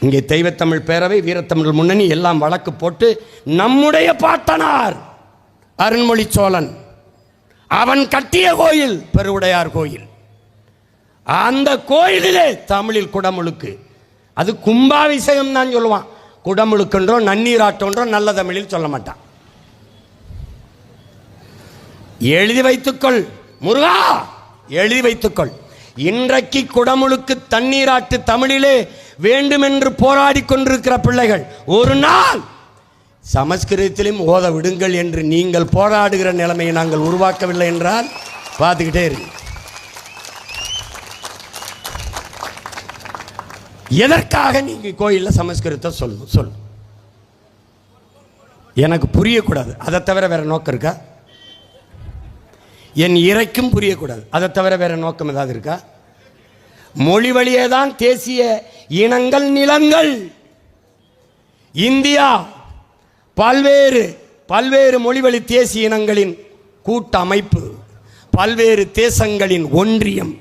இங்கே தெய்வத்தமிழ் பேரவை, வீரத்தமிழ் முன்னணி எல்லாம் வழக்கு போட்டு நம்முடைய பாட்டனார் அருண்மொழி சோழன் அவன் கட்டிய கோயில் பெருவுடையார் கோயில். அந்த கோயிலிலே தமிழில் குடமுழுக்கு, அது கும்பாபிஷேகம் தான் சொல்லுவான். குடமுழுக்குன்றோ நன்னீராட்டோன்றோ நல்ல தமிழில் சொல்ல மாட்டான். எழுதி வைத்துக்கொள் முருகா, எழுதி வைத்துக்கொள். இன்றைக்கு குடமுழுக்கு தண்ணீராட்டு தமிழிலே வேண்டுமென்று போராடி கொண்டிருக்கிற பிள்ளைகள் ஒரு நாள் சமஸ்கிருதத்திலும் ஓத விடுங்கள் என்று நீங்கள் போராடுகிற நிலைமையை நாங்கள் உருவாக்கவில்லை என்றால் பார்த்துக்கிட்டே இருக்கு. எதற்காக நீங்கள் கோயிலில் சமஸ்கிருதத்தை சொல்லு எனக்கு புரியக்கூடாது. அதை தவிர வேற நோக்கம் இருக்கா? என் இறைக்கும் புரியக்கூடாது. அதை தவிர வேற நோக்கம் ஏதாவது இருக்கா? மொழி வழியே தான் தேசிய இனங்கள் நிலங்கள். இந்தியா பல்வேறு மொழிவழி தேசிய இனங்களின் கூட்டமைப்பு, பல்வேறு தேசங்களின் ஒன்றியம்.